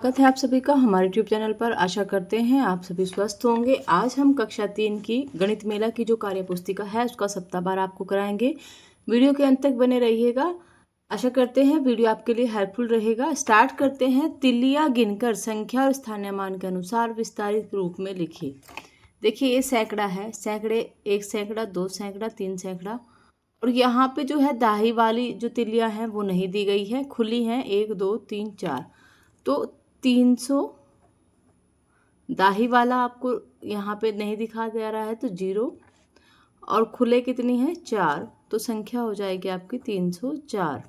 स्वागत है आप सभी का हमारे यूट्यूब चैनल पर। आशा करते हैं आप सभी स्वस्थ होंगे। आज हम कक्षा 3 की गणित मेला की जो कार्य पुस्तिका है उसका सप्ताहवार आपको कराएंगे। वीडियो के अंत तक बने रहिएगा। आशा करते हैं वीडियो आपके लिए हेल्पफुल रहेगा। स्टार्ट करते हैं। तिल्लियाँ गिनकर संख्या और स्थानीय मान के अनुसार विस्तारित रूप में लिखिए। देखिए ये सैकड़ा है, सैकड़े, 1 सैकड़ा, 2 सैकड़ा, 3 सैकड़ा। और यहाँ पे जो है दाही वाली जो तिल्लियाँ हैं वो नहीं दी गई है, खुली हैं 1 2 3 4। तो 300 दाही वाला आपको यहाँ पे नहीं दिखा जा रहा है तो 0, और खुले कितनी है 4, तो संख्या हो जाएगी आपकी 304।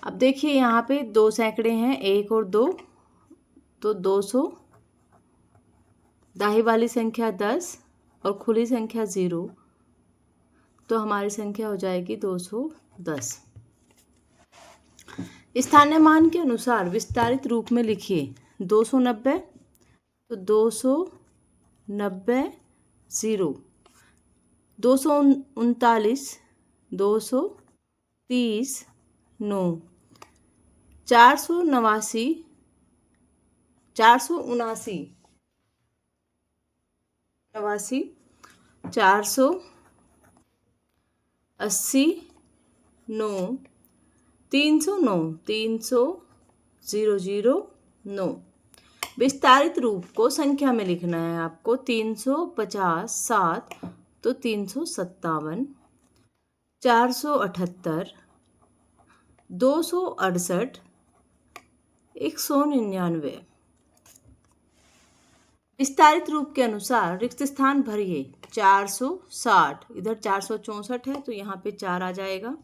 अब देखिए यहाँ पे 2 सैकड़े हैं, 1 और 2, तो 200, दाही वाली संख्या 10 और खुली संख्या 0, तो हमारी संख्या हो जाएगी 210। स्थानीय मान के अनुसार विस्तारित रूप में लिखिए। 290, तो 290 0, 239, 230 9, 479, 479 480 9, 309 300 9। विस्तारित रूप को संख्या में लिखना है आपको। 350 7, तो 357, 478, 268, 199। विस्तारित रूप के अनुसार रिक्त स्थान भरिए। 460, इधर 464 है तो यहाँ पे 4 आ जाएगा।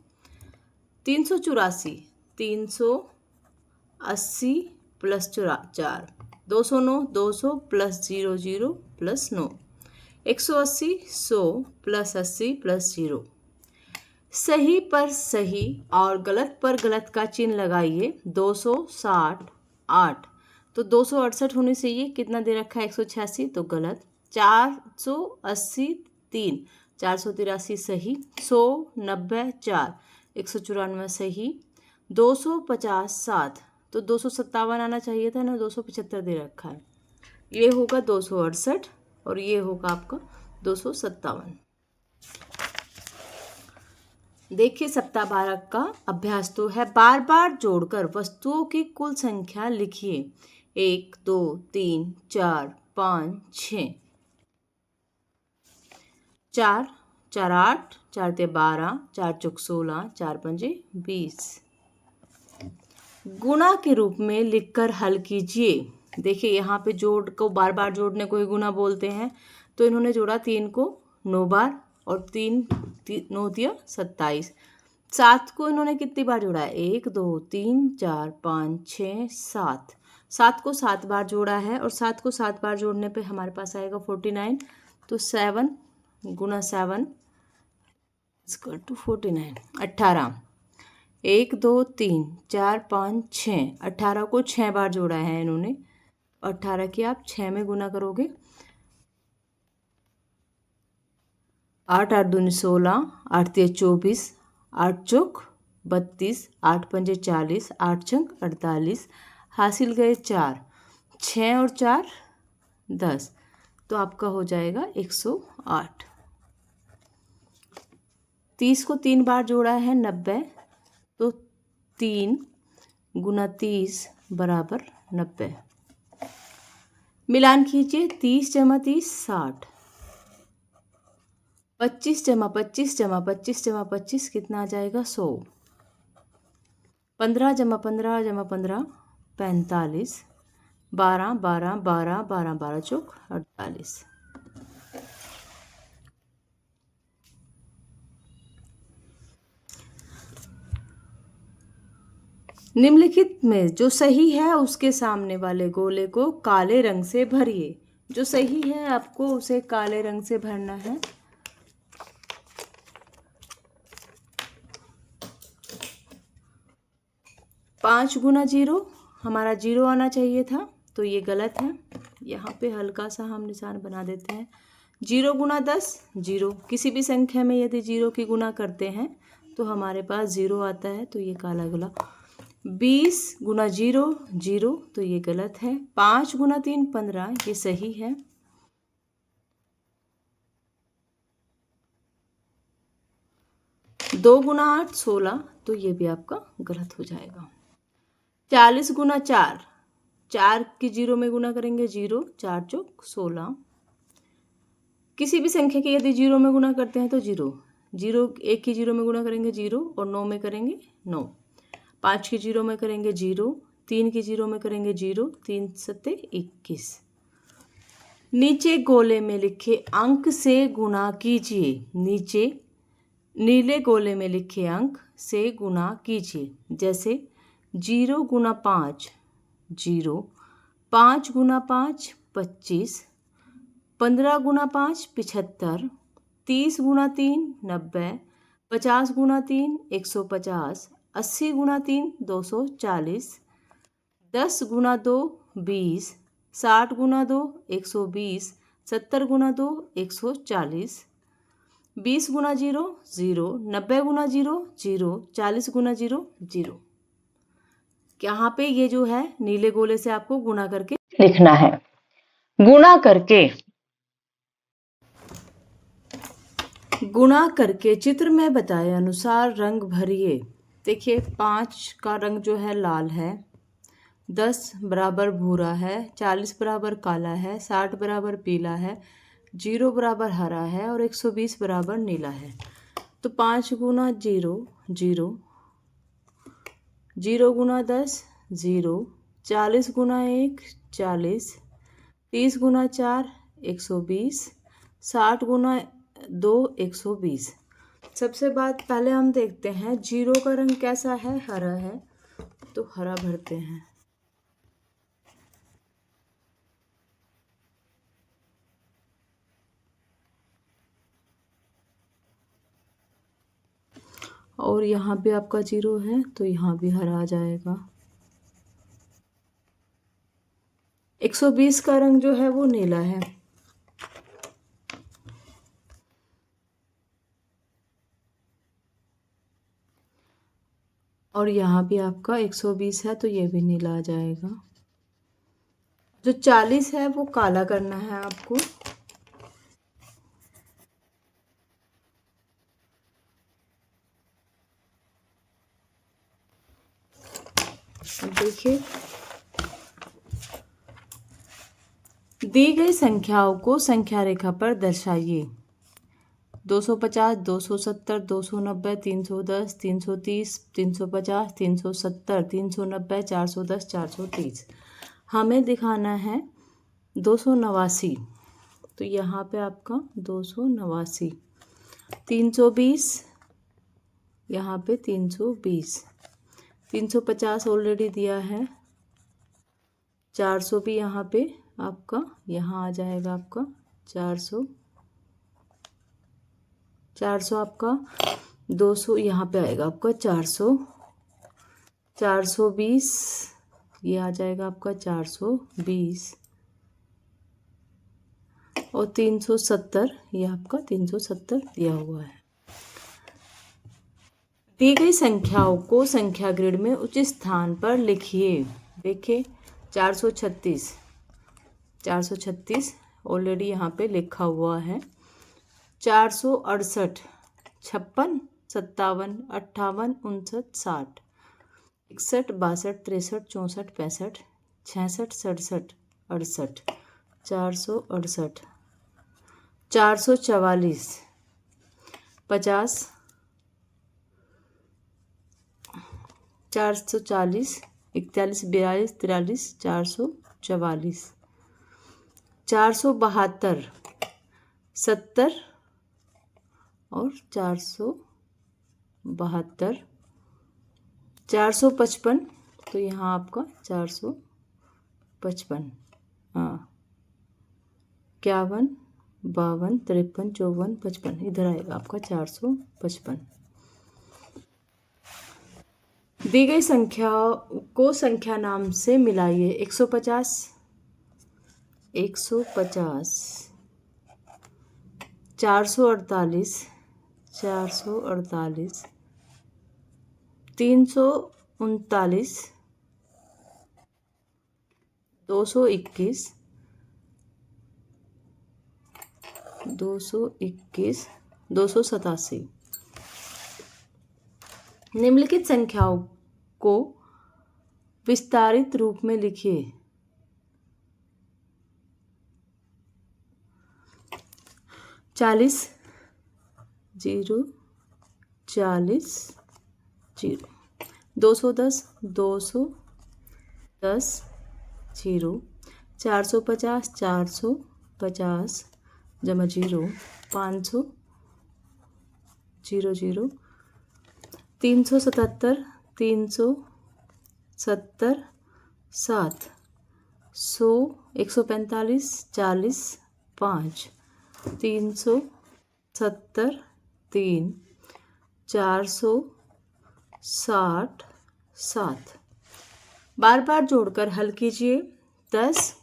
384, 380 plus 4, 209, 200 plus 00 plus 9, 180 100 plus 80 plus 0। सही पर सही और गलत पर गलत का चिन्ह लगाइए। 268, तो 268 होनी चाहिए, कितना दे रखा है 186, तो गलत। 480 3, 483 सही। 100 90 4, 194 सही। 250 7, तो 257 आना चाहिए था ना, 275 दे रखा है। ये होगा 268 और ये होगा आपका 257। देखिए सप्ताह 12 का अभ्यास तो है। बार बार जोड़कर वस्तुओं की कुल संख्या लिखिए। 1 2 3 4 5 6, 4 4 8, 4 ते 12, 4 चौक 16, 4 पंजे 20। गुणा के रूप में लिखकर हल कीजिए। देखिए यहाँ पे जोड़ को बार बार जोड़ने को ही गुणा बोलते हैं। तो इन्होंने जोड़ा 3 को 9 बार और 3 9 दिया 27। 7 को इन्होंने कितनी बार जोड़ा है? 1 2 3 4 5 6 7। 7 को 7 बार जोड़ा है और 7 को 7 बार जोड़ने पे हमारे पास आएगा 49। तो 7 गुणा 7 इक्वल टू 49। 18, 1 2 3 4 5 6, 18 को 6 बार जोड़ा है इन्होंने। 18 की आप 6 में गुना करोगे। 8 8 दूनी 16, 8 3 24, 8 चौक 32, 8 पंजे 40, 8 छंक 48, हासिल गए 4, 6 और 4 10, तो आपका हो जाएगा 108। 30 को 3 बार जोड़ा है 90, तो 3 गुना 30 बराबर 90। मिलान कीजिए। 30 जमा 30 60, 25 जमा 25 जमा 25 जमा 25 कितना आ जाएगा 100। 15 जमा 15 जमा 15 45, 12 12 12 12 12 चौक 48। निम्नलिखित में जो सही है उसके सामने वाले गोले को काले रंग से भरिए। जो सही है आपको उसे काले रंग से भरना है। पाँच गुना 0, हमारा 0 आना चाहिए था तो ये गलत है। यहाँ पे हल्का सा हम निशान बना देते हैं। 0 गुना 10 0, किसी भी संख्या में यदि 0 की गुना करते हैं तो हमारे पास 0 आता है, तो ये काला गोला 20 गुना 0 0, तो ये गलत है। 5 गुना 3 15, ये सही है। 2 गुना 8 16, तो ये भी आपका गलत हो जाएगा। 40 गुना 4, 4 की 0 में गुना करेंगे 0, 4 चौक 16। किसी भी संख्या के यदि 0 में गुना करते हैं तो 0 0, 1 की 0 में गुना करेंगे 0 और 9 में करेंगे 9, 5 की 0 में करेंगे 0, 3 की 0 में करेंगे 0, 3 सत्ते 21। नीचे गोले में लिखे अंक से गुणा कीजिए। नीचे नीले गोले में लिखे अंक से गुणा कीजिए। जैसे 0 गुना 5 0, 5 गुना 5 25, 15 गुना 5 75, 30 गुना 3 90, 50 गुना 3 150, 80 गुना 3 240, 10 गुना 2 20, 60 गुना 2 120, 70 गुना 2 140, 20 गुना 0 0, 90 गुना 0 0, 40 गुना 0 0। यहाँ पे ये जो है नीले गोले से आपको गुणा करके लिखना है। गुणा करके चित्र में बताए अनुसार रंग भरिए। देखिए 5 का रंग जो है लाल है, 10 बराबर भूरा है, 40 बराबर काला है, 60 बराबर पीला है, 0 बराबर हरा है और 120 बराबर नीला है। तो 5 गुना 0 0, 0 गुना 10 0, 40 गुना 1 40, 30 गुना 4 120, 60 गुना 2 120। सबसे बात पहले हम देखते हैं 0 का रंग कैसा है, हरा है, तो हरा भरते हैं। और यहाँ भी आपका 0 है तो यहाँ भी हरा आ जाएगा। 120 का रंग जो है वो नीला है। और यहाँ भी आपका 120 है तो ये भी नीला आ जाएगा। जो 40 है वो काला करना है आपको। देखिए दी गई संख्याओं को संख्या रेखा पर दर्शाइए। 250 270 290 310 330 350 370 390 410 430। हमें दिखाना है 289, तो यहाँ पे आपका 289, 320, यहाँ पे 320, 350 ऑलरेडी दिया है, 400 भी यहाँ पे आपका यहाँ आ जाएगा आपका 400, 400 आपका 200 यहाँ पे आएगा आपका 400, 420 ये आ जाएगा आपका 420 और 370 ये आपका 370 दिया हुआ है। दी गई संख्याओं को संख्या ग्रिड में उचित स्थान पर लिखिए। देखिए 436 436 ऑलरेडी यहाँ पे लिखा हुआ है। 468 56 57 58 59 60 61 62 63 64 65 66 67 68 468 444 50 440 41 42 43 444 472 70 और 472 455, तो यहाँ आपका 455 हाँ 51 52 53 54 55 इधर आएगा आपका 455। दी गई संख्या को संख्या नाम से मिलाइए। 150 448 448 300 39, 221, 221, 287। निम्नलिखित संख्याओं को विस्तारित रूप में लिखिए। 40 0 40 0, 210 210 0, 450 450 जमा 0, 500 0 0, 377 370 7, 100 145 40 5, 370 3, 460 7। बार बार जोड़कर हल कीजिए। 10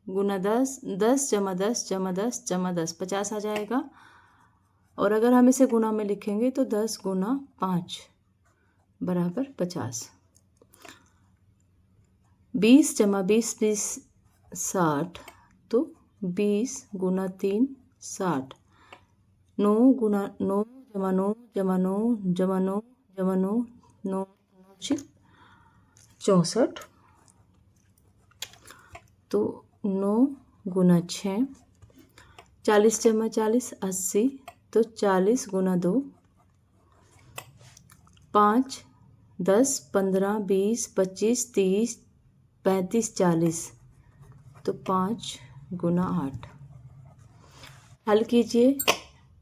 गुना 10, 10 जमा 10 जमा 10 जमा 10, 50 आ जाएगा। और अगर हम इसे गुना में लिखेंगे तो 10 गुना 5 बराबर 50। 20 जमा 20 20 60, तो 20 गुना 3 60। 9 गुना 9 जमा 9 जमा 9 जमा 9 जमा 9 9 64, तो 9 गुना 6। 40 जमा 40 80, तो 40 गुना 2। 5 10 15 20 25 30 35 40, तो 5 गुना 8। हल कीजिए।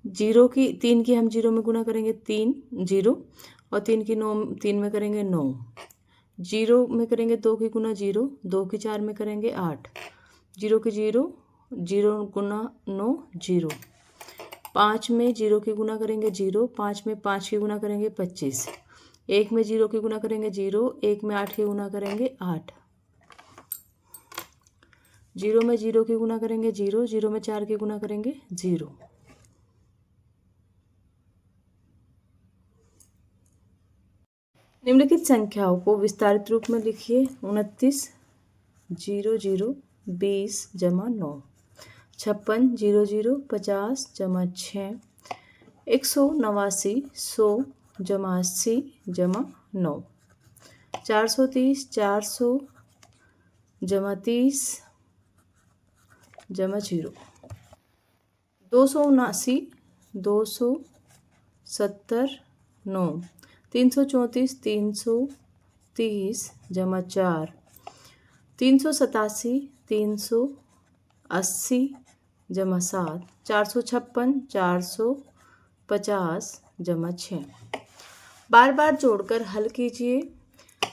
3 की हम 0 में गुना करेंगे 3 0, और 3 की 9 3 में करेंगे 9। 0 में करेंगे 2 की गुना 0, 2 की 4 में करेंगे 8। 0 की 0 0 गुना 9 0। 5 में 0 की गुना करेंगे 0, 5 में 5 की गुना करेंगे 25। 1 में 0 की गुना करेंगे 0, 1 में 8 की गुना करेंगे 8। 0 में 0 की गुना करेंगे 0, 0 में 4 की गुना करेंगे 0। निम्नलिखित संख्याओं को विस्तारित रूप में लिखिए। 29 0 0 20 जमा 9, 56 0 0 50 जमा 6, 189 100 जमा 80 जमा 9, 430 400 जमा 30 जमा 0, 279 270 9, 334 330 जमा 4, 387 380 जमा 7, 456 450 जमा 6। बार बार जोड़कर हल कीजिए।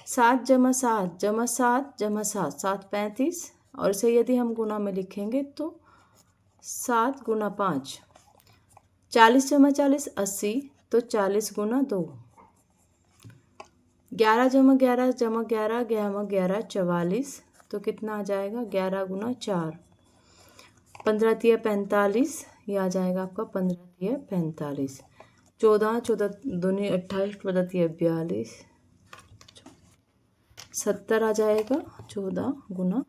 7 जमा 7 जमा 7 जमा 7 7 35, और इसे यदि हम गुना में लिखेंगे तो 7 गुना 5। 40 जमा 40 80, तो 40 गुना 2। 11 जमा 11 जमा 11 जमा 11 44, तो कितना आ जाएगा 11 गुना 4। 15 तिया 45, यह आ जाएगा आपका 15 तिया 45। 14 14 दूनी 28, 14 तिया 42, 70 आ जाएगा 14 गुना 5।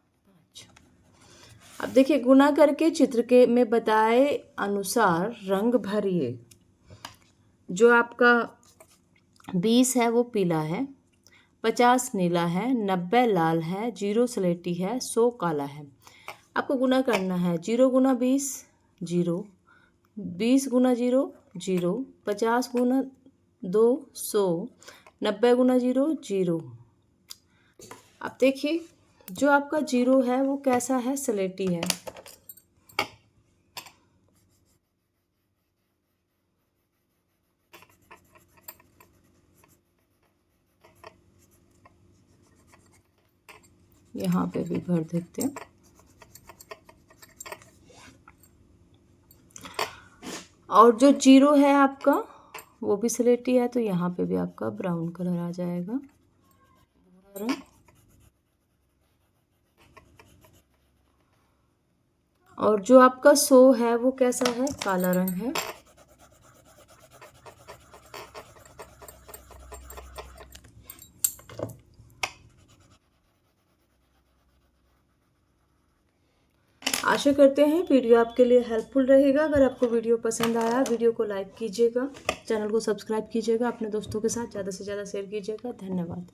अब देखिए, गुना करके चित्र के में बताए अनुसार रंग भरिए। जो आपका 20 है वो पीला है, 50 नीला है, 90 लाल है, 0 स्लेटी है, 100 काला है। आपको गुना करना है। 0 गुना 20 0, 20 गुना 0 0, 50 गुना 2 100, 90 गुना 0 0। अब देखिए, जो आपका 0 है वो कैसा है, स्लेटी है। यहाँ पे भी भर देते हैं। और जो 0 है आपका वो भी स्लेटी है, तो यहाँ पे भी आपका ब्राउन कलर आ जाएगा। और जो आपका 100 है वो कैसा है, काला रंग है। आशा करते हैं वीडियो आपके लिए हेल्पफुल रहेगा। अगर आपको वीडियो पसंद आया, वीडियो को लाइक कीजिएगा, चैनल को सब्सक्राइब कीजिएगा, अपने दोस्तों के साथ ज़्यादा से ज़्यादा शेयर कीजिएगा। धन्यवाद।